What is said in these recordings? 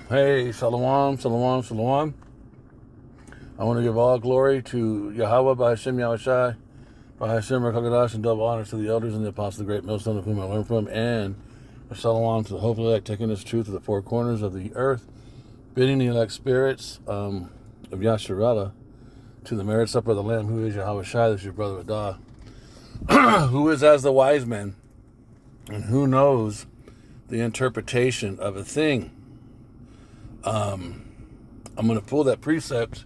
Hey, shalom, shalom, shalom. I want to give all glory to Yahweh, B'Hashem Yahushai, B'Hashem Rekagadash, and double honors to the elders and the apostles of the great millstone of whom I learned from, and a shalom to the hopefully elect, taking this truth to the four corners of the earth, bidding the elect spirits of Yasharallah to the marriage supper of the Lamb, who is Yahweh Shai, this is your brother Adah, who is as the wise men, and who knows the interpretation of a thing. I'm going to pull that precept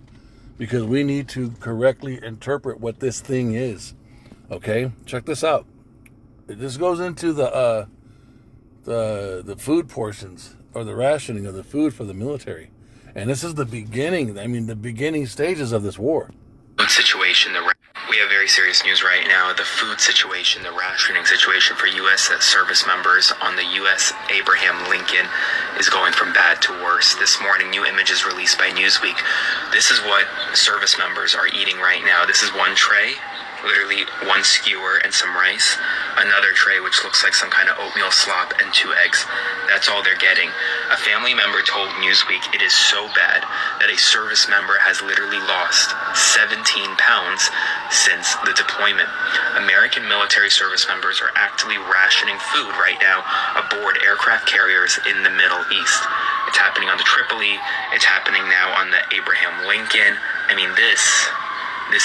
because we need to correctly interpret what this thing is. Okay, check this out. This goes into the food portions, or the rationing of the food for the military, and this is the beginning. I mean, the beginning stages of this war. Situation. We have very serious news right now. The food situation, the rationing situation for U.S. service members on the U.S. Abraham Lincoln is going from bad to worse. This morning, new images released by Newsweek. This is what service members are eating right now. This is one tray, literally one skewer and some rice. Another tray which looks like some kind of oatmeal slop and 2 eggs. That's all they're getting. A family member told Newsweek it is so bad that a service member has literally lost 17 pounds since the deployment. American military service members are actively rationing food right now aboard aircraft carriers in the Middle East. It's happening on the Tripoli. It's happening now on the Abraham Lincoln. I mean, this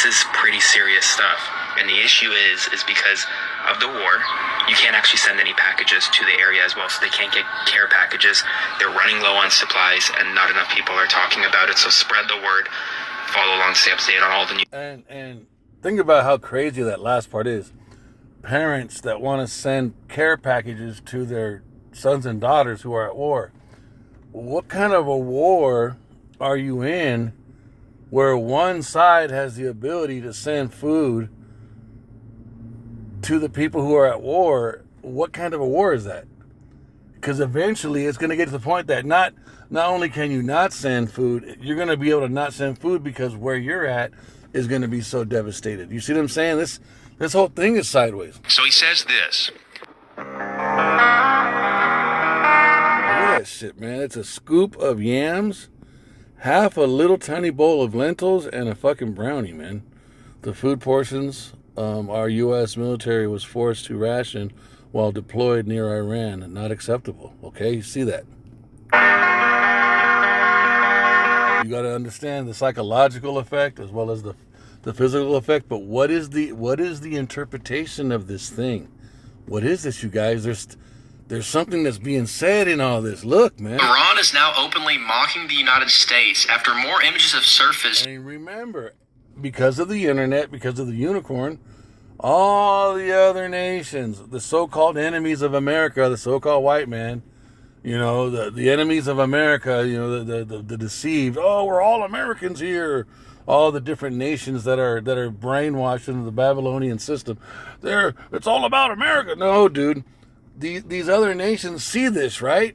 is pretty serious stuff. And the issue is because of the war, you can't actually send any packages to the area as well, so they can't get care packages. They're running low on supplies, and not enough people are talking about it. So spread the word. Follow along, stay up to date on all the news. And think about how crazy that last part is. Parents that want to send care packages to their sons and daughters who are at war. What kind of a war are you in where one side has the ability to send food to the people who are at war? What kind of a war is that? Because eventually it's going to get to the point that not only can you not send food, you're going to be able to not send food because where you're at is going to be so devastated. You see what I'm saying? This whole thing is sideways. So he says this. Look at that shit, man. It's a scoop of yams, half a little tiny bowl of lentils, and a fucking brownie, man. The food portions our U.S. military was forced to ration while deployed near Iran. Not acceptable. Okay, you see that. You got to understand the psychological effect as well as the physical effect. But what is the interpretation of this thing? What is this, you guys? There's something that's being said in all this. Look, man. Iran is now openly mocking the United States after more images have surfaced. And remember, because of the internet, because of the unicorn, all the other nations, the so-called enemies of America, the so-called white man, you know, the enemies of America, you know, the deceived, oh, we're all Americans here. All the different nations that are brainwashed into the Babylonian system. It's all about America. No, dude. These other nations see this, right?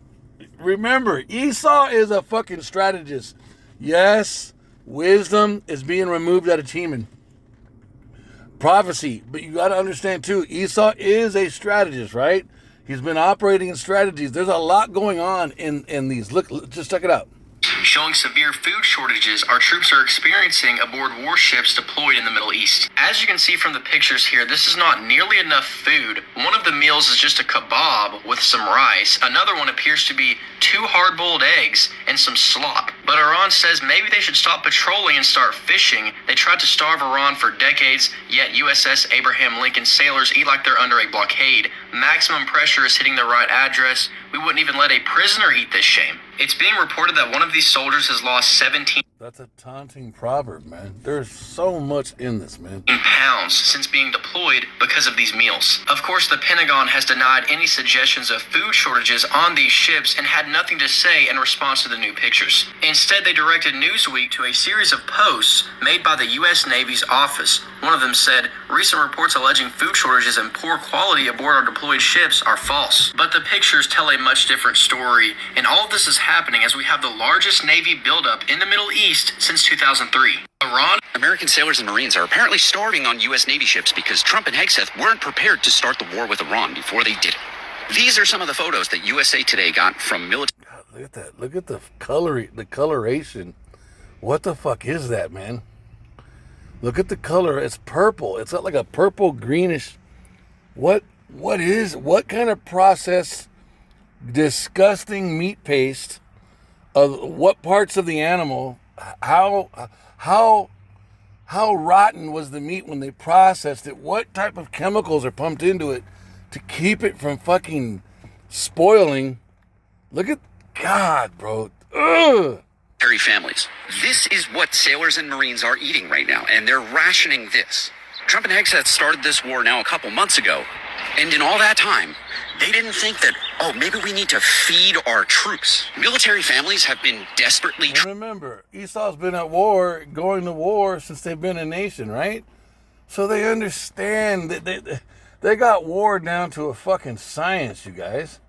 Remember, Esau is a fucking strategist. Yes, wisdom is being removed out of Teman. Prophecy. But you got to understand, too, Esau is a strategist, right? He's been operating in strategies. There's a lot going on in these. Look, just check it out. Showing severe food shortages our troops are experiencing aboard warships deployed in the Middle East. As you can see from the pictures here, this is not nearly enough food. One of the meals is just a kebab with some rice. Another one appears to be 2 hard-boiled eggs and some slop. But Iran says maybe they should stop patrolling and start fishing. They tried to starve Iran for decades, yet USS Abraham Lincoln sailors eat like they're under a blockade. Maximum pressure is hitting the right address. We wouldn't even let a prisoner eat this shame. It's being reported that one of these soldiers has lost 17 That's a taunting proverb, man. There's so much in this, man. pounds since being deployed because of these meals. Of course, the Pentagon has denied any suggestions of food shortages on these ships and had nothing to say in response to the new pictures. Instead, they directed Newsweek to a series of posts made by the U.S. Navy's office. One of them said, recent reports alleging food shortages and poor quality aboard our deployed ships are false. But the pictures tell a much different story, and all of this is happening as we have the largest Navy buildup in the Middle East since 2003. Iran. American sailors and Marines are apparently starving on U.S. Navy ships because Trump and Hegseth weren't prepared to start the war with Iran before they did it. These are some of the photos that USA Today got from military. Look at that. Look at the coloration. What the fuck is that, man? Look at the color. It's purple. It's got like a purple greenish. What kind of processed disgusting meat paste of what parts of the animal? How rotten was the meat when they processed it? What type of chemicals are pumped into it to keep it from fucking spoiling? Look at God, bro. Ugh. Families. This is what sailors and Marines are eating right now, and they're rationing this. Trump and Hegseth started this war now a couple months ago, and in all that time, they didn't think that, maybe we need to feed our troops. Military families have been desperately... And remember, Esau's been at war, going to war since they've been a nation, right? So they understand that they got war down to a fucking science, you guys.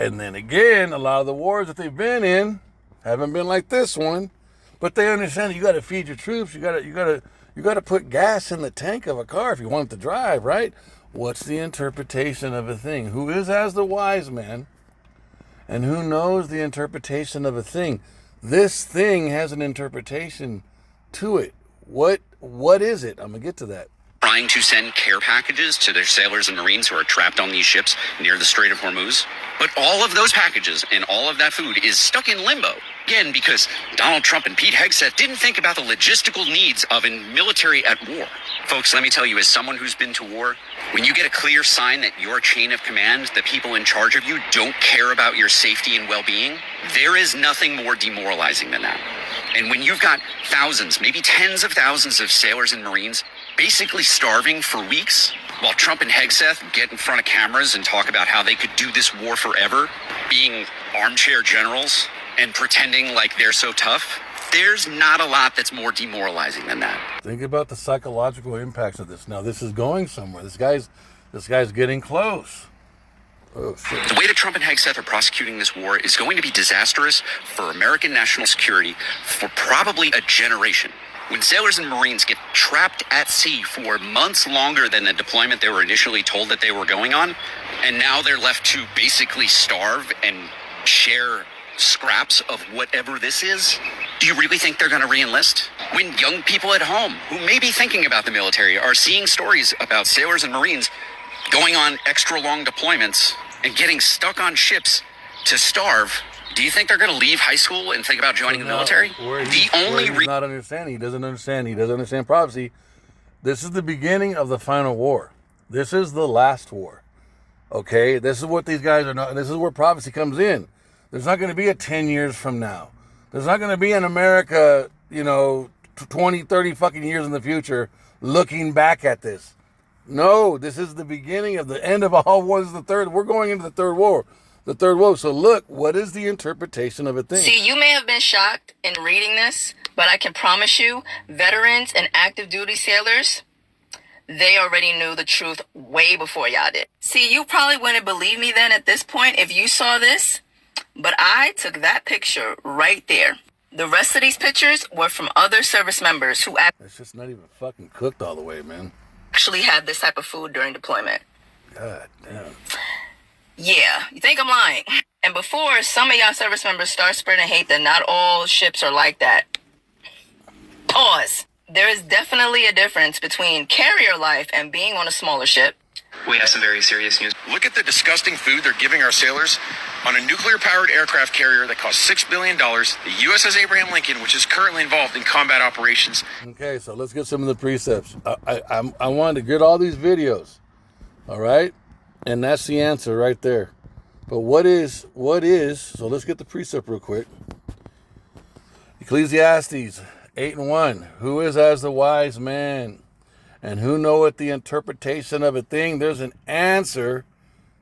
And then again, a lot of the wars that they've been in haven't been like this one, but they understand you got to feed your troops. You got to put gas in the tank of a car if you want it to drive, right? What's the interpretation of a thing? Who is as the wise man, and who knows the interpretation of a thing? This thing has an interpretation to it. What is it? I'm gonna get to that. Trying to send care packages to their sailors and Marines who are trapped on these ships near the Strait of Hormuz. But all of those packages and all of that food is stuck in limbo. Again, because Donald Trump and Pete Hegseth didn't think about the logistical needs of a military at war. Folks, let me tell you, as someone who's been to war, when you get a clear sign that your chain of command, the people in charge of you, don't care about your safety and well-being, there is nothing more demoralizing than that. And when you've got thousands, maybe tens of thousands of sailors and Marines basically starving for weeks, while Trump and Hegseth get in front of cameras and talk about how they could do this war forever, being armchair generals and pretending like they're so tough, there's not a lot that's more demoralizing than that. Think about the psychological impacts of this. Now, this is going somewhere. This guy's getting close. Oh, shit. The way that Trump and Hegseth are prosecuting this war is going to be disastrous for American national security for probably a generation. When sailors and Marines get trapped at sea for months longer than the deployment they were initially told that they were going on, and now they're left to basically starve and share scraps of whatever this is, do you really think they're going to re-enlist? When young people at home who may be thinking about the military are seeing stories about sailors and Marines going on extra long deployments and getting stuck on ships to starve, do you think they're going to leave high school and think about joining the military? He's not understanding. He doesn't understand. He doesn't understand prophecy. This is the beginning of the final war. This is the last war. Okay? This is what these guys are not. This is where prophecy comes in. There's not going to be a 10 years from now. There's not going to be an America, 20, 30 fucking years in the future looking back at this. No, this is the beginning of the end of all wars. We're going into the third war. The third war. So look, what is the interpretation of a thing? See, you may have been shocked in reading this, but I can promise you, veterans and active duty sailors, they already knew the truth way before y'all did. See, you probably wouldn't believe me then at this point if you saw this, but I took that picture right there. The rest of these pictures were from other service members who It's just not even fucking cooked all the way, man. actually had this type of food during deployment. God damn. Yeah, you think I'm lying? And before some of y'all service members start spreading hate that not all ships are like that, pause. There is definitely a difference between carrier life and being on a smaller ship. We have some very serious news. Look at the disgusting food they're giving our sailors on a nuclear-powered aircraft carrier that costs $6 billion, the USS Abraham Lincoln, which is currently involved in combat operations. Okay, so let's get some of the precepts. I wanted to get all these videos, all right? And that's the answer right there. But what is, so let's get the precept real quick. Ecclesiastes 8:1, who is as the wise man, and who knoweth the interpretation of a thing? There's an answer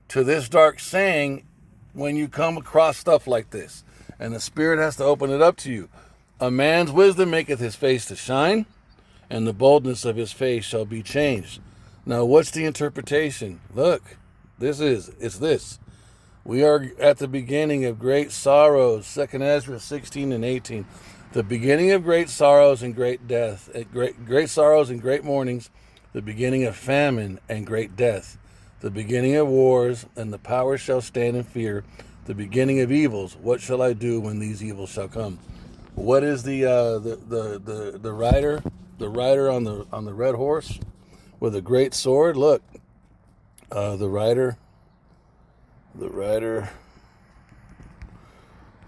to this dark saying when you come across stuff like this. And the Spirit has to open it up to you. A man's wisdom maketh his face to shine, and the boldness of his face shall be changed. Now, what's the interpretation? Look, it's this. We are at the beginning of great sorrows, 2 Ezra 16 and 18. The beginning of great sorrows and great death, great sorrows and great mournings, the beginning of famine and great death, the beginning of wars, and the powers shall stand in fear. the beginning of evils. What shall I do when these evils shall come? What is the rider? The rider on the red horse with a great sword. Look, the rider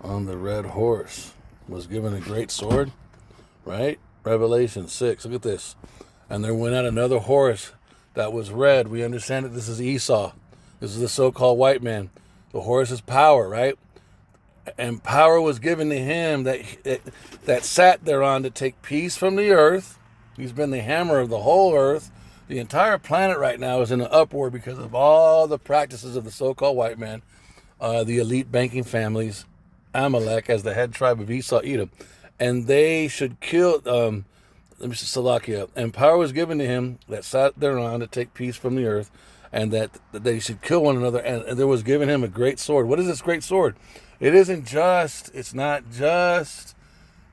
on the red horse was given a great sword, right? Revelation 6. Look at this. And there went out another horse that was red. We understand that this is Esau. This is the so-called white man. The horse is power, right? And power was given to him that sat thereon to take peace from the earth. He's been the hammer of the whole earth. The entire planet right now is in an uproar because of all the practices of the so-called white man, the elite banking families, Amalek as the head tribe of Esau, Edom. And they should kill, Salakia. And power was given to him that sat thereon to take peace from the earth, and that they should kill one another. And there was given him a great sword. What is this great sword? It's not just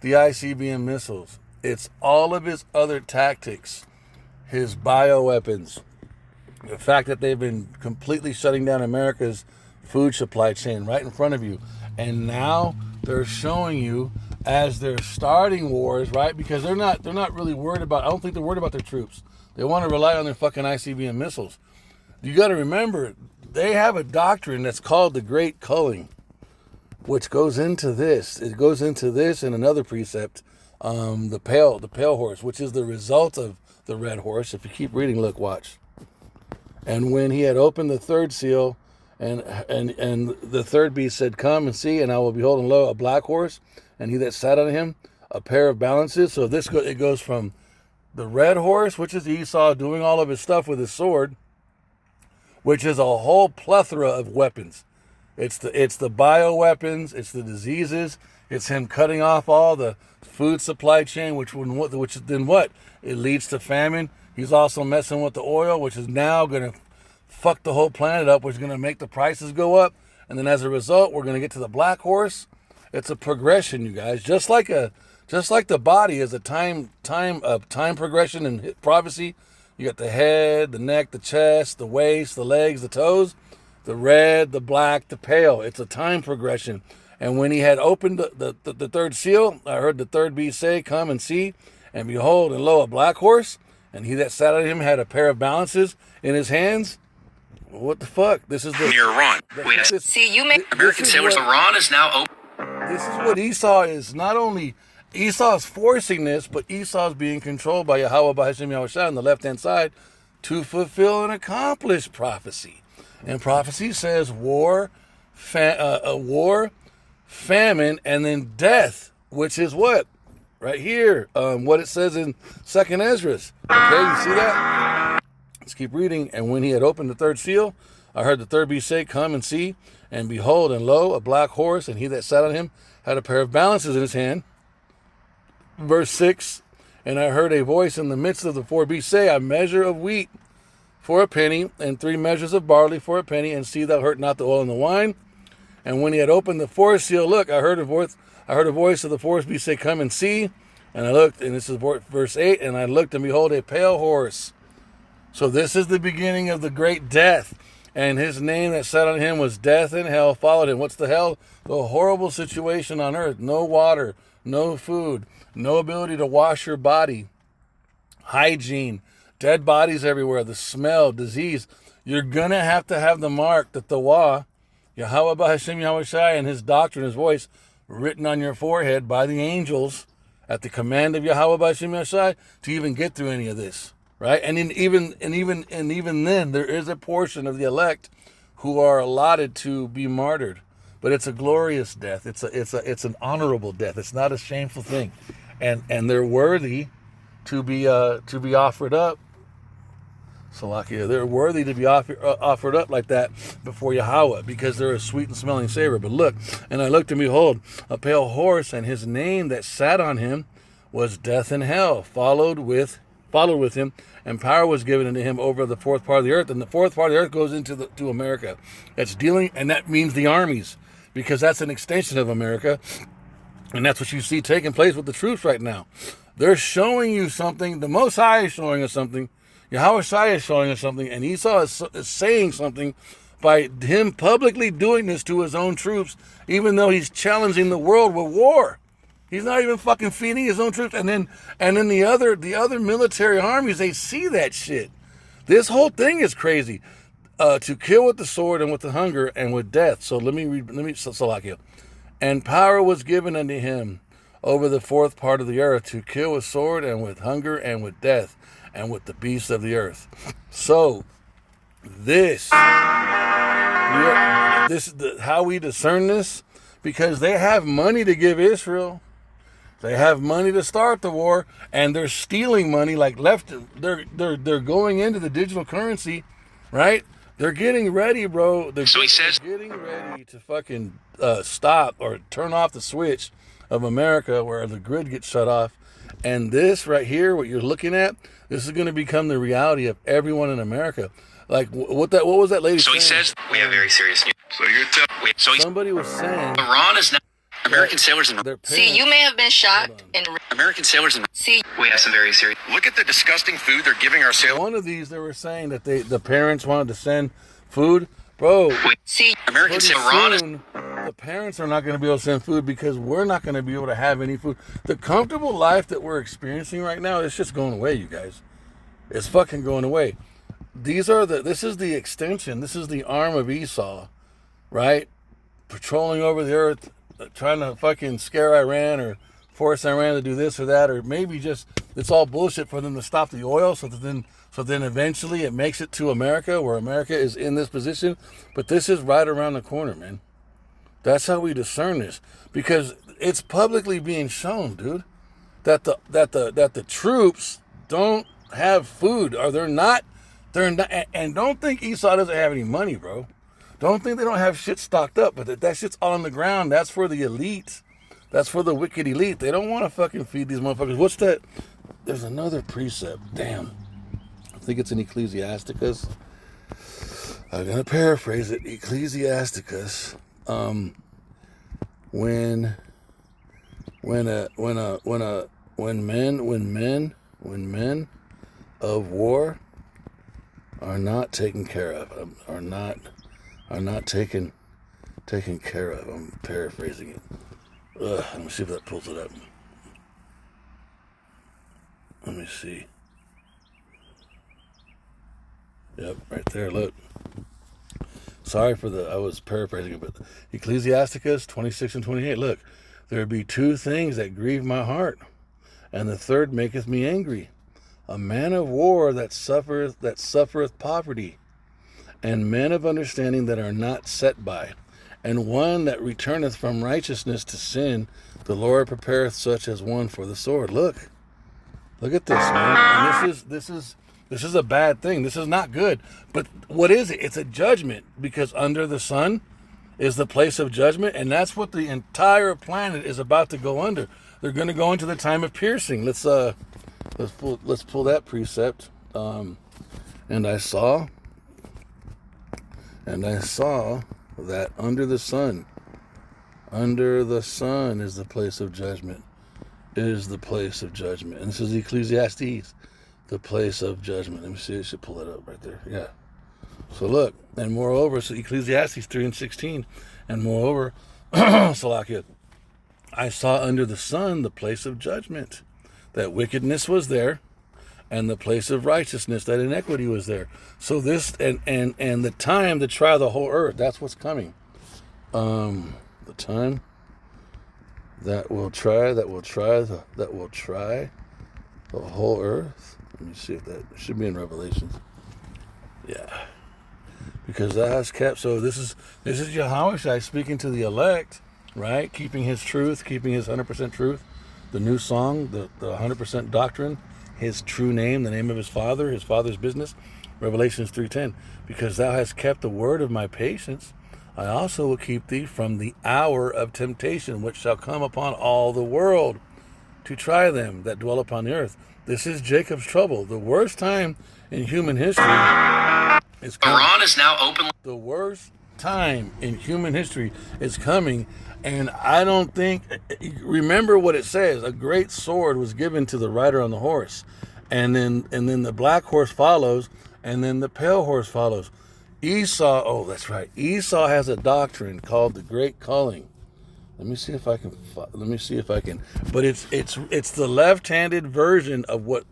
the ICBM missiles. It's all of his other tactics, his bioweapons, the fact that they've been completely shutting down America's food supply chain right in front of you. And now they're showing you as they're starting wars, right? Because they're not really worried about, I don't think they're worried about their troops. They want to rely on their fucking ICBM missiles. You got to remember, they have a doctrine that's called the Great Culling, which goes into this. It goes into this and another precept, the pale horse, which is the result of the red horse. If you keep reading, look, watch. And when he had opened the third seal, and the third beast said, "Come and see," and I will behold, and lo, a black horse, and he that sat on him, a pair of balances. So it goes from the red horse, which is Esau doing all of his stuff with his sword, which is a whole plethora of weapons. It's the bioweapons, it's the diseases, it's him cutting off all the food supply chain, which then what? It leads to famine. He's also messing with the oil, which is now going to fuck the whole planet up, which is going to make the prices go up. And then as a result, we're going to get to the black horse. It's a progression, you guys. Just like the body is a time progression in prophecy. You got the head, the neck, the chest, the waist, the legs, the toes, the red, the black, the pale. It's a time progression. And when he had opened the third seal, I heard the third beast say, "Come and see." And behold, and lo, a black horse. And he that sat on him had a pair of balances in his hands. What the fuck? This is the Near Iran. American sailors. Iran is now open. This is what Esau is. Not only Esau's forcing this, but Esau's being controlled by Yahweh, by Hashem Yahushua on the left-hand side to fulfill and accomplish prophecy. And prophecy says war, famine, and then death, which is what? Right here, what it says in 2nd Ezra. Okay, you see that? Let's keep reading. And when he had opened the third seal, I heard the third beast say, "Come and see." And behold, and lo, a black horse, and he that sat on him had a pair of balances in his hand. Verse 6, and I heard a voice in the midst of the four beasts say, "A measure of wheat for a penny, and 3 measures of barley for a penny, and see thou hurt not the oil and the wine." And when he had opened the fourth seal, look, I heard a voice of the fourth beast say, "Come and see." And I looked, and this is verse 8, and I looked, and behold, a pale horse. So this is the beginning of the great death. And his name that sat on him was Death, and hell followed him. What's the hell? The horrible situation on earth. No water, no food, no ability to wash your body, hygiene, dead bodies everywhere, the smell, disease. You're going to have the mark, the Tawah, Yahweh B'Hashem Yahushai, and his doctrine, his voice, written on your forehead by the angels at the command of Yahweh B'Hashem Yahushai to even get through any of this. Right? And even then, there is a portion of the elect who are allotted to be martyred. But it's a glorious death. It's an honorable death. It's not a shameful thing. And they're worthy to be offered up. Salakia, they're worthy to be offered up like that before Yahweh, because they're a sweet and smelling savor. But look, and I looked, and behold, a pale horse, and his name that sat on him was Death, and hell followed with him, and power was given unto him over the fourth part of the earth. And the fourth part of the earth goes to America. That's dealing, and that means the armies, because that's an extension of America. And that's what you see taking place with the troops right now. They're showing you something. The Most High is showing us something. Yahweh Shai is showing us something. And Esau is saying something by him publicly doing this to his own troops, even though he's challenging the world with war. He's not even fucking feeding his own troops. And then the other military armies, they see that shit. This whole thing is crazy. To kill with the sword and with the hunger and with death. So let me Salakia. And power was given unto him over the fourth part of the earth to kill with sword and with hunger and with death and with the beasts of the earth. So this is how we discern this, because they have money to give Israel. They have money to start the war, and they're stealing money like left. They're going into the digital currency, right? They're getting ready, bro. They're getting ready to fucking stop or turn off the switch of America where the grid gets shut off. And this right here, what you're looking at, this is going to become the reality of everyone in America. Like, what was that lady saying? He says, we have very serious news. Somebody was saying, Iran is now American sailors and See, you may have been shocked and American sailors and see. We have some very serious. Look at the disgusting food they're giving our sailors. one of these, they were saying that the parents wanted to send food. Bro, See, American pretty sailors. soon, the parents are not going to be able to send food because we're not going to be able to have any food. The comfortable life that we're experiencing right now, it's just going away, you guys. It's fucking going away. This is the extension. This is the arm of Esau, right? Patrolling over the earth, trying to fucking scare Iran or force Iran to do this or that, or maybe just it's all bullshit for them to stop the oil, so then eventually it makes it to America, where America is in this position. But this is right around the corner, man. That's how we discern this, because it's publicly being shown, dude, that the troops don't have food, or they're not, and don't think Esau doesn't have any money, bro. Don't think they don't have shit stocked up, but that shit's all on the ground. That's for the elite. That's for the wicked elite. They don't want to fucking feed these motherfuckers. What's that? There's another precept. Damn. I think it's in Ecclesiasticus. I'm going to paraphrase it. Ecclesiasticus. When men of war are not taken care of, are not taken care of. I'm paraphrasing it. Let me see if that pulls it up. Let me see. Yep, right there, look. Sorry I was paraphrasing it, but Ecclesiasticus 26 and 28, look. There be two things that grieve my heart, and the third maketh me angry. A man of war that suffereth poverty, and men of understanding that are not set by, and one that returneth from righteousness to sin. The Lord prepareth such as one for the sword. Look at this, man. And this is a bad thing. This is not good. But what is it? It's a judgment, because under the sun is the place of judgment, and that's what the entire planet is about to go under. They're going to go into the time of piercing. Let's pull that precept. And I saw that under the sun is the place of judgment. Is the place of judgment. And this is Ecclesiastes, the place of judgment. Let me see, I should pull that up right there. Yeah. So look, and moreover, so Ecclesiastes 3 and 16, and moreover, Salakia, I saw under the sun the place of judgment, that wickedness was there, and the place of righteousness, that inequity was there. So this, and the time to try the whole earth, that's what's coming. The time that will try the whole earth. Let me see if that should be in Revelations. Yeah. Because that has kept, so this is Yahushua speaking to the elect, right? Keeping his truth, keeping his 100% truth. The new song, the 100% doctrine, his true name, the name of his father's business. Revelations 3:10. Because thou hast kept the word of my patience, I also will keep thee from the hour of temptation, which shall come upon all the world, to try them that dwell upon the earth. This is Jacob's trouble. The worst time in human history is coming. Iran is now openly. The worst time in human history is coming, and I don't think. Remember what it says: a great sword was given to the rider on the horse, and then the black horse follows, and then the pale horse follows. Esau, oh, that's right. Esau has a doctrine called the Great Culling. Let me see if I can. But it's the left-handed version of what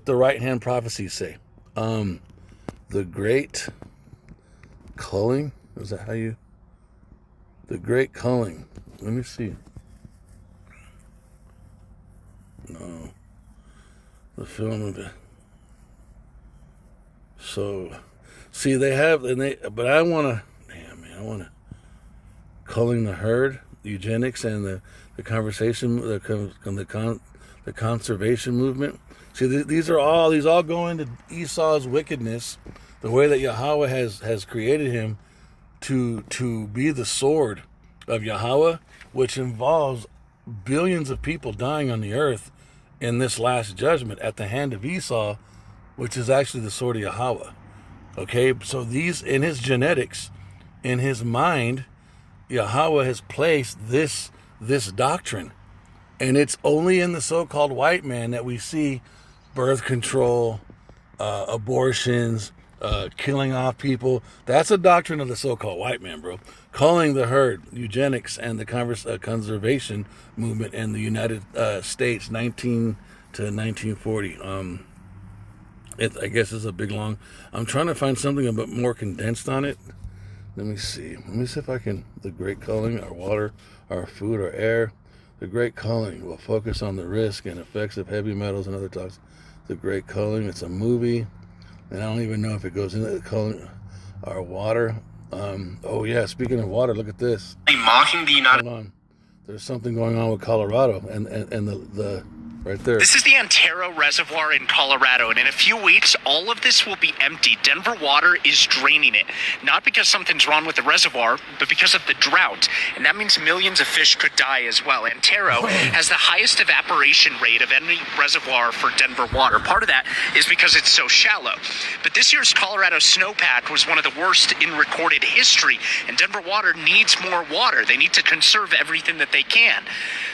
the right-hand prophecies say. The Great Culling, is that how you? The Great Culling. Let me see. No, the film of it. So, see, they have, but I want to. Damn, man, I want to. Culling the herd, eugenics, and the conversation, the conservation movement. See, these all go into Esau's wickedness, the way that Yahweh has created him to be the sword of Yahweh, which involves billions of people dying on the earth in this last judgment at the hand of Esau, which is actually the sword of Yahweh. Okay, so these, in his genetics, in his mind, Yahweh has placed this doctrine, and it's only in the so-called white man that we see birth control, abortions, killing off people. That's a doctrine of the so-called white man, bro. Culling the herd, eugenics, and the conservation movement in the United States, 19 to 1940. I guess it's a big long. I'm trying to find something a bit more condensed on it. Let me see. Let me see if I can. The Great Culling, our water, our food, our air. The Great Culling will focus on the risk and effects of heavy metals and other toxins. The Great Culling. It's a movie, and I don't even know if it goes into the culling. Our water. Oh yeah. Speaking of water, look at this. Mocking the United. Hold on. There's something going on with Colorado, and the right there. This is the Antero Reservoir in Colorado, and in a few weeks, all of this will be empty. Denver Water is draining it, not because something's wrong with the reservoir, but because of the drought, and that means millions of fish could die as well. Antero has the highest evaporation rate of any reservoir for Denver Water. Part of that is because it's so shallow, but this year's Colorado snowpack was one of the worst in recorded history, and Denver Water needs more water. They need to conserve everything that they can.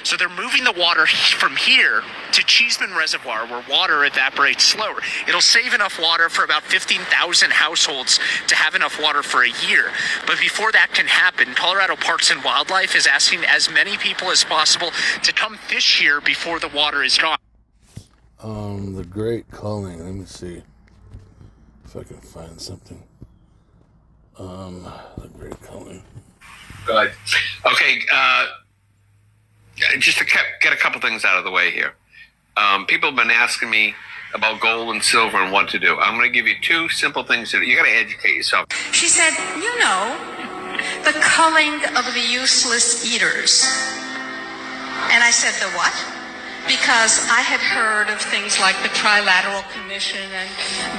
So they're moving the water from here to Cheeseman Reservoir, where water evaporates slower. It'll save enough water for about 15,000 households to have enough water for a year. But before that can happen, Colorado Parks and Wildlife is asking as many people as possible to come fish here before the water is gone. The Great Culling. Let me see if I can find something. The Great Culling. Good. Okay, just to get a couple things out of the way here. People have been asking me about gold and silver and what to do. I'm going to give you two simple things that you got to educate yourself. She said, you know, the culling of the useless eaters. And I said, the what? Because I had heard of things like the Trilateral Commission and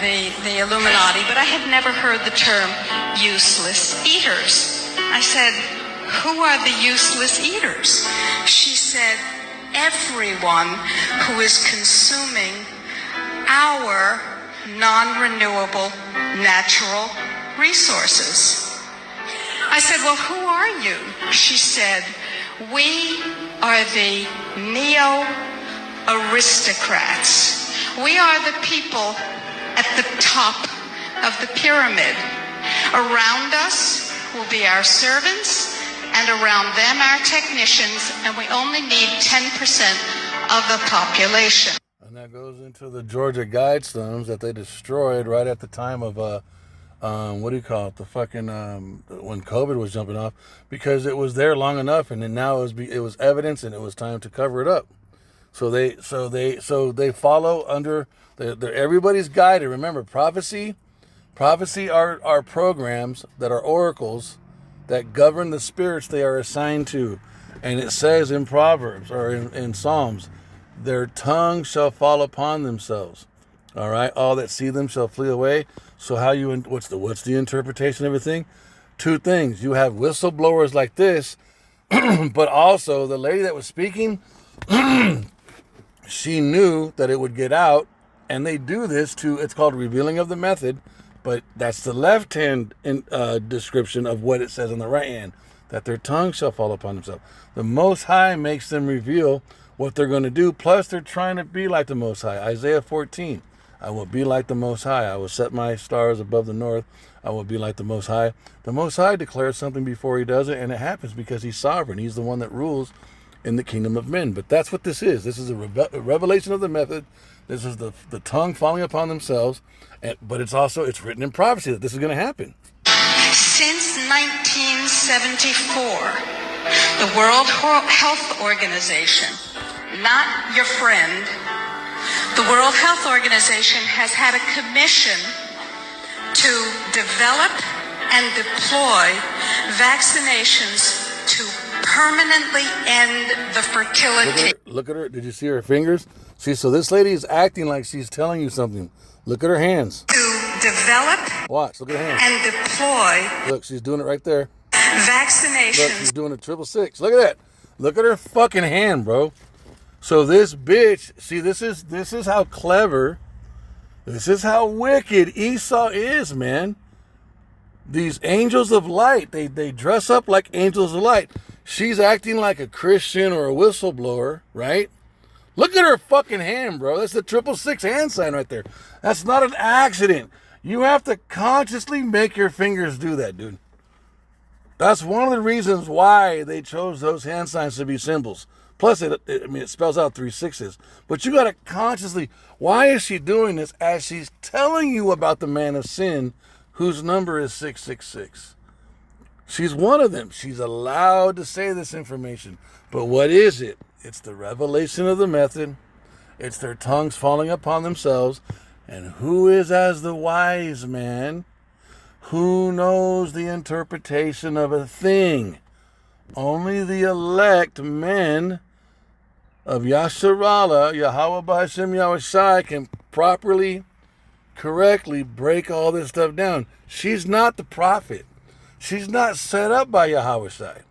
the Illuminati, but I had never heard the term useless eaters. I said, who are the useless eaters? She said, everyone who is consuming our non-renewable natural resources. I said, well, who are you? She said, we are the neo-aristocrats. We are the people at the top of the pyramid. Around us will be our servants, and around them our technicians, and we only need 10% of the population. And that goes into the Georgia Guidestones that they destroyed right at the time of what do you call it? The fucking when COVID was jumping off, because it was there long enough, and then now it was evidence, and it was time to cover it up. So they follow under everybody's guided. Remember, prophecy are programs that are oracles that govern the spirits they are assigned to. And it says in Proverbs or in Psalms, their tongue shall fall upon themselves. All right, all that see them shall flee away. So what's the interpretation of everything? Two things. You have whistleblowers like this, but also the lady that was speaking, she knew that it would get out, and they do this it's called revealing of the method. But that's the left-hand description of what it says on the right hand, that their tongue shall fall upon themselves. The Most High makes them reveal what they're going to do, plus they're trying to be like the Most High. Isaiah 14, I will be like the Most High. I will set my stars above the north. I will be like the Most High. The Most High declares something before he does it, and it happens because he's sovereign. He's the one that rules in the kingdom of men. But that's what this is. This is a revelation of the method. This is the tongue falling upon themselves. But it's also, it's written in prophecy that this is going to happen. Since 1974, the World Health Organization, not your friend, the World Health Organization has had a commission to develop and deploy vaccinations to permanently end the fertility. Look at her. Did you see her fingers? See, so this lady is acting like she's telling you something. Look at her hands. To develop. Watch. Look at her hands. And deploy. Look, she's doing it right there. Vaccinations. Look, she's doing a 666. Look at that. Look at her fucking hand, bro. So this bitch, see, this is how clever, this is how wicked Esau is, man. These angels of light, they dress up like angels of light. She's acting like a Christian or a whistleblower, right? Look at her fucking hand, bro. That's the 666 hand sign right there. That's not an accident. You have to consciously make your fingers do that, dude. That's one of the reasons why they chose those hand signs to be symbols. Plus, it spells out 3 6s. But you got to consciously, why is she doing this as she's telling you about the man of sin whose number is 666? She's one of them. She's allowed to say this information. But what is it? It's the revelation of the method. It's their tongues falling upon themselves. And who is as the wise man? Who knows the interpretation of a thing? Only the elect men of Yasharallah, Yahweh B'Hashem Yahushai, can properly, correctly break all this stuff down. She's not the prophet. She's not set up by Yahushai.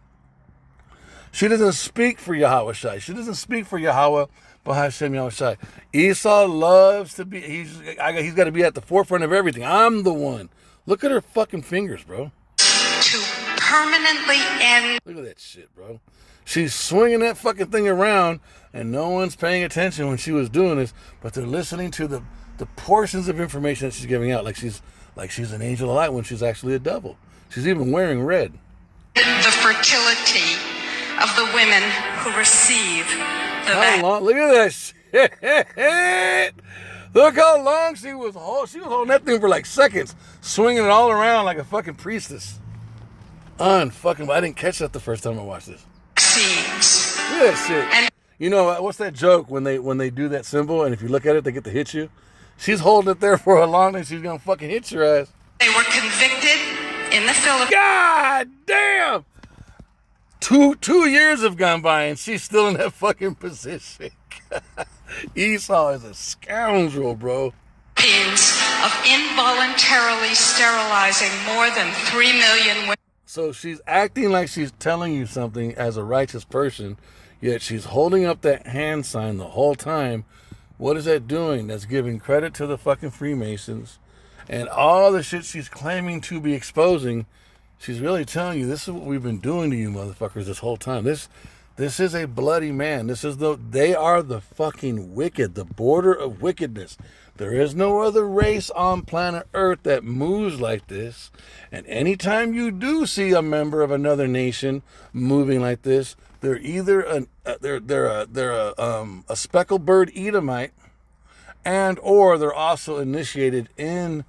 She doesn't speak for Yahushai. She doesn't speak for Yahweh B'Hashem Yahushai. Esau loves to be, he's got to be at the forefront of everything. I'm the one. Look at her fucking fingers, bro. To permanently end. Look at that shit, bro. She's swinging that fucking thing around, and no one's paying attention when she was doing this, but they're listening to the portions of information that she's giving out, like she's an angel of light when she's actually a devil. She's even wearing red. The fertility of the women who receive the vaccine. Look at that shit. Look how long she was holding that thing for like seconds, swinging it all around like a fucking priestess. I didn't catch that the first time I watched this. Vaccines. Look at that shit. And you know, what's that joke when they do that symbol and if you look at it, they get to hit you? She's holding it there for a long time. She's going to fucking hit your ass. They were convicted in the Philippines. God damn! 2 years have gone by and she's still in that fucking position. Esau is a scoundrel, bro. Of involuntarily sterilizing more than 3 million women. So she's acting like she's telling you something as a righteous person, yet she's holding up that hand sign the whole time. What is that doing? That's giving credit to the fucking Freemasons and all the shit she's claiming to be exposing. She's really telling you this is what we've been doing to you motherfuckers this whole time. This is a bloody man. They are the fucking wicked, the border of wickedness. There is no other race on planet Earth that moves like this. And anytime you do see a member of another nation moving like this, they're either a speckled bird Edomite, and or they're also initiated into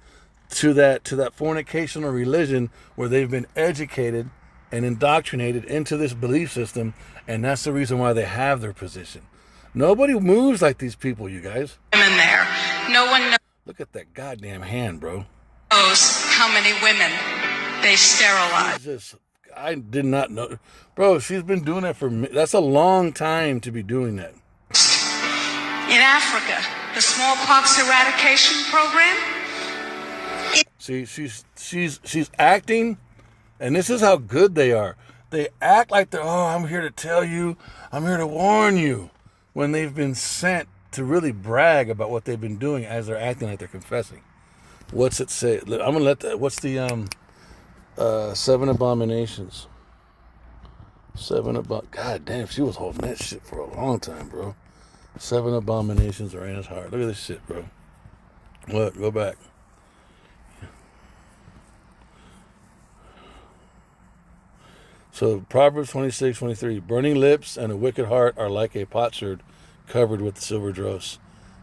that fornicational religion where they've been educated and indoctrinated into this belief system, and that's the reason why they have their position. Nobody moves like these people, you guys. Women there. No one knows. Look at that goddamn hand, bro. How many women they sterilize. I did not know. Bro, she's been doing that that's a long time to be doing that. In Africa, the smallpox eradication program. See, she's acting, and this is how good they are. They act like they're, I'm here to tell you, I'm here to warn you, when they've been sent to really brag about what they've been doing as they're acting like they're confessing. What's it say? I'm gonna what's the 7 abominations? God damn, she was holding that shit for a long time, bro. 7 abominations are in his heart. Look at this shit, bro. What? Go back. So Proverbs 26:23, burning lips and a wicked heart are like a potsherd covered with silver dross.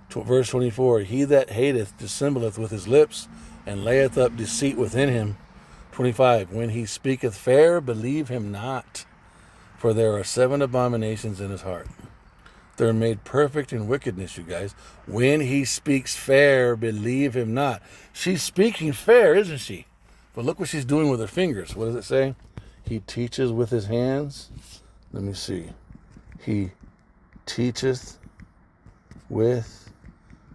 Verse 24, he that hateth dissembleth with his lips and layeth up deceit within him. 25, when he speaketh fair, believe him not, for there are 7 abominations in his heart. They're made perfect in wickedness, you guys. When he speaks fair, believe him not. She's speaking fair, isn't she? But look what she's doing with her fingers. What does it say? He teaches with his hands. Let me see. He teacheth with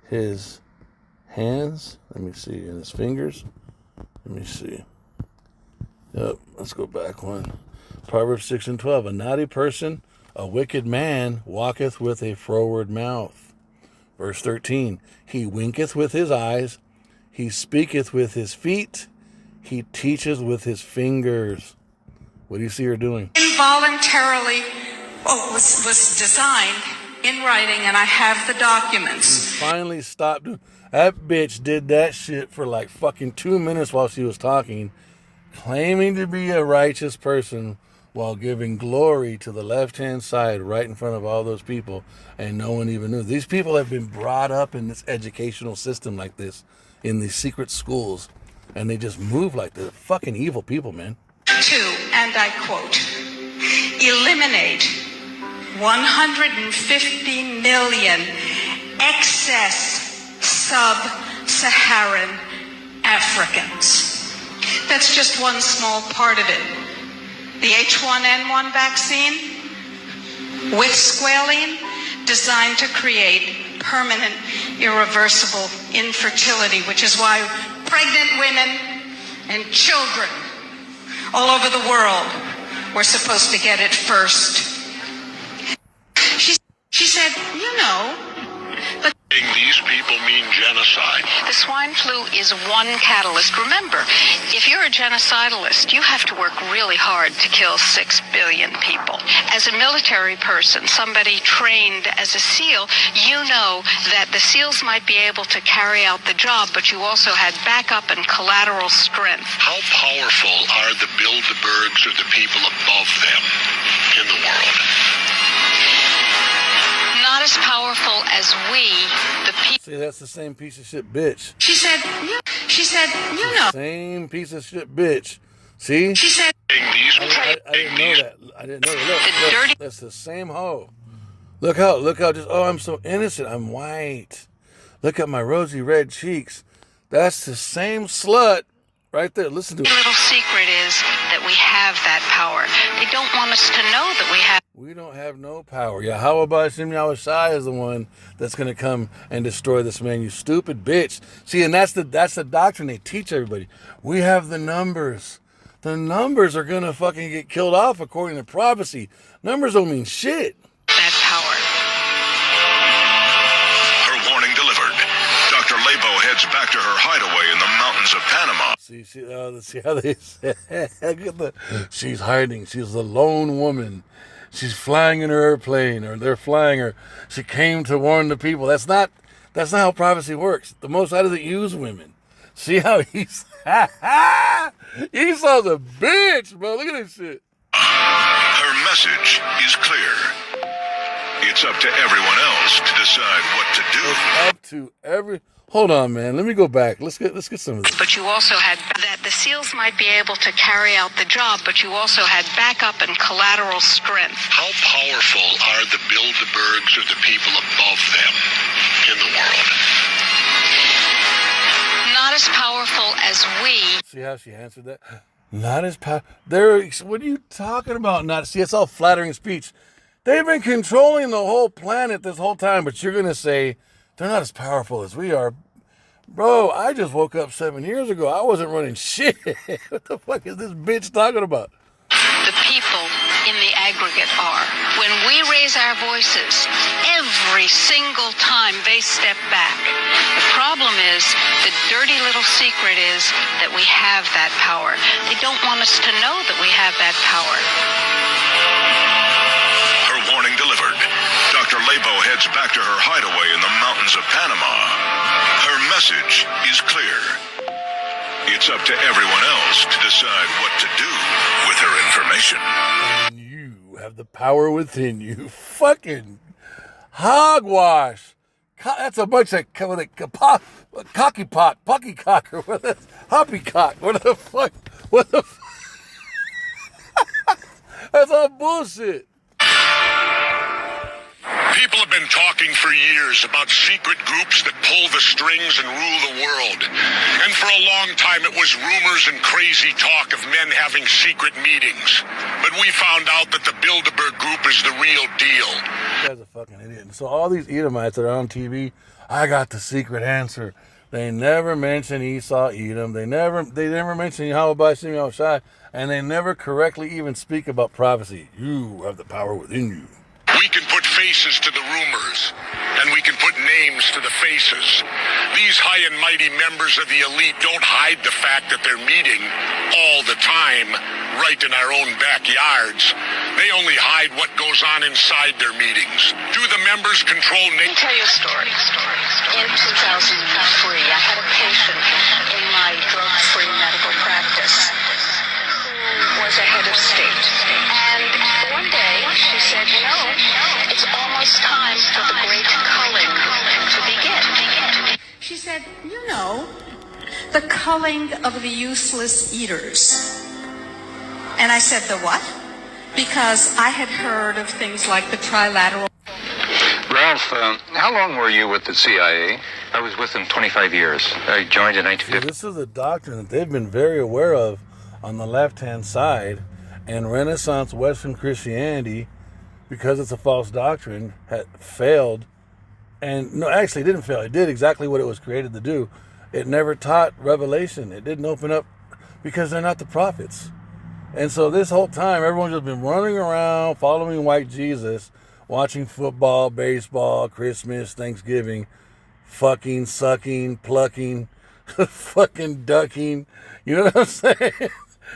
his hands. Let me see. And his fingers. Let me see. Yep. Let's go back one. Proverbs 6:12. A naughty person, a wicked man, walketh with a froward mouth. Verse 13. He winketh with his eyes. He speaketh with his feet. He teacheth with his fingers. What do you see her doing? Involuntarily, was designed in writing, and I have the documents. He finally stopped doing. That bitch did that shit for like fucking 2 minutes while she was talking, claiming to be a righteous person while giving glory to the left-hand side right in front of all those people, and no one even knew. These people have been brought up in this educational system like this, in these secret schools, and they just move like they're fucking evil people, man. 2, and I quote, eliminate 150 million excess sub-Saharan Africans. That's just one small part of it. The H1N1 vaccine with squalene, designed to create permanent, irreversible infertility, which is why pregnant women and children all over the world were supposed to get it first. She said, you know, these people mean genocide. the swine flu is one catalyst. Remember, if you're a genocidalist, you have to work really hard to kill 6 billion people. As a military person, somebody trained as a SEAL, you know that the SEALs might be able to carry out the job, but you also had backup and collateral strength. How powerful are the Bilderbergs or the people above them in the world? Not as powerful as we, the people. See, that's the same piece of shit bitch. She said, you know. Same piece of shit bitch. See? She said, I didn't know that. I didn't know that. Look, dirty. that's the same hoe. Look how just, oh, I'm so innocent. I'm white. Look at my rosy red cheeks. That's the same slut right there. Listen to it. The little secret is that we have that power. They don't want us to know that we have. We don't have no power. Yahweh Ba'Shem Yahushai is the one that's going to come and destroy this man, you stupid bitch. See, and that's the doctrine they teach everybody. We have the numbers. The numbers are going to fucking get killed off according to prophecy. Numbers don't mean shit. That power. Her warning delivered. Dr. Labo heads back to her hideaway in the mountains of Panama. See how they say, she's hiding. She's the lone woman. She's flying in her airplane, or they're flying her. She came to warn the people. That's not how prophecy works. The Most High doesn't use women. See how Esau's a bitch, bro. Look at this shit. Her message is clear. It's up to everyone else to decide what to do. It's up to every. Hold on, man. Let me go back. Let's get some of this. But you also had that the SEALs might be able to carry out the job, but you also had backup and collateral strength. How powerful are the Bilderbergs or the people above them in the world? Not as powerful as we. See how she answered that? Not as powerful. What are you talking about? See, it's all flattering speech. They've been controlling the whole planet this whole time, but you're going to say they're not as powerful as we are. Bro, I just woke up 7 years ago. I wasn't running shit. What the fuck is this bitch talking about? The people in the aggregate are. When we raise our voices, every single time they step back. The problem is, the dirty little secret is that we have that power. They don't want us to know that we have that power. Her warning delivered. Dr. Labo heads back to her hideaway in the mountains of Panama. Her message is clear. It's up to everyone else to decide what to do with her information. And you have the power within you. Fucking hogwash. That's a bunch of cocky pot, pucky cock, or what is hoppy cock. What the fuck? What the fuck? That's all bullshit. People have been talking for years about secret groups that pull the strings and rule the world. And for a long time it was rumors and crazy talk of men having secret meetings. But we found out that the Bilderberg group is the real deal. This guy's a fucking idiot. And so all these Edomites that are on TV, I got the secret answer. They never mention Esau, Edom. They never mention Yahweh Shimei Shai, and they never correctly even speak about prophecy. You have the power within you. We can put faces to the rumors, and we can put names to the faces. These high and mighty members of the elite don't hide the fact that they're meeting all the time, right in our own backyards. They only hide what goes on inside their meetings. Do the members control Let me tell you a story. In 2003, I had a patient in my drug-free medical practice who was a head of state. And one day she said, it's almost time for the great culling to begin. She said, the culling of the useless eaters. And I said, the what? Because I had heard of things like the trilateral. Ralph, how long were you with the CIA? I was with them 25 years. I joined in 1950. This is a doctrine that they've been very aware of on the left-hand side, and Renaissance Western Christianity, because it's a false doctrine, had failed. And no, actually it didn't fail. It did exactly what it was created to do. It never taught revelation. It didn't open up because they're not the prophets. And so this whole time, everyone's just been running around, following white Jesus, watching football, baseball, Christmas, Thanksgiving, fucking, sucking, plucking, fucking ducking. You know what I'm saying?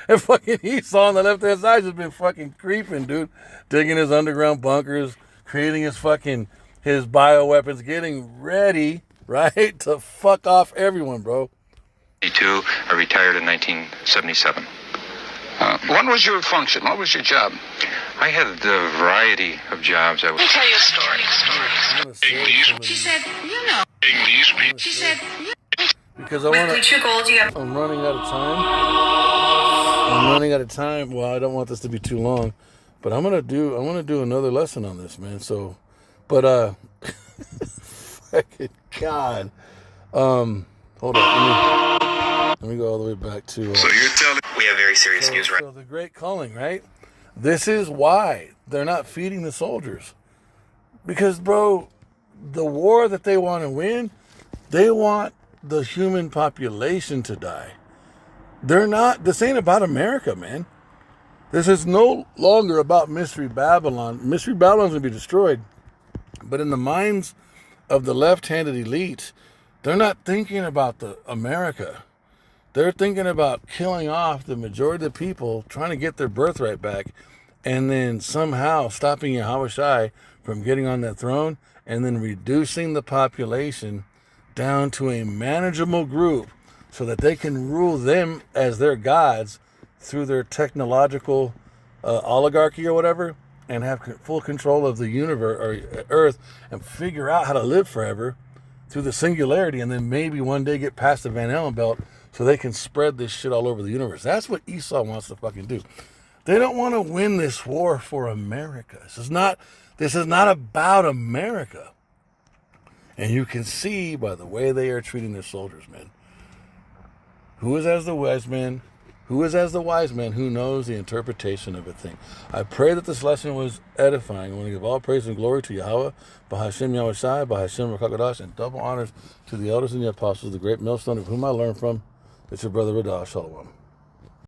And fucking Esau on the left-hand side has been fucking creeping, dude. Digging his underground bunkers, creating his bioweapons, getting ready, right, to fuck off everyone, bro. I retired in 1977. What was your function? What was your job? I had a variety of jobs. Let me tell you a story. She said, She said, because I'm running out of time. Well, I don't want this to be too long, but I want to do another lesson on this, man. So, but fucking God, hold on. Let me go all the way back to. So you're telling we have very serious news, right? So the Great Culling, right? This is why they're not feeding the soldiers, because, bro, the war that they want to win, they want the human population to die. They're not. This ain't about America, man. This is no longer about Mystery Babylon. Mystery Babylon's gonna be destroyed, but in the minds of the left-handed elite, they're not thinking about the America. They're thinking about killing off the majority of the people, trying to get their birthright back, and then somehow stopping Yahweh Shai from getting on that throne, and then reducing the population down to a manageable group so that they can rule them as their gods through their technological oligarchy or whatever, and have full control of the universe or earth, and figure out how to live forever through the singularity, and then maybe one day get past the Van Allen belt so they can spread this shit all over the universe. That's what Esau wants to fucking do. They don't want to win this war for America. This is not about America. And you can see by the way they are treating their soldiers, man. Who is as the wise man? Who is as the wise man who knows the interpretation of a thing? I pray that this lesson was edifying. I want to give all praise and glory to Yahweh, Bahashem Yahweh Shai, Bahashem Rakakadash, and double honors to the elders and the apostles, the great millstone of whom I learned from. It's your brother Radah. Shalom.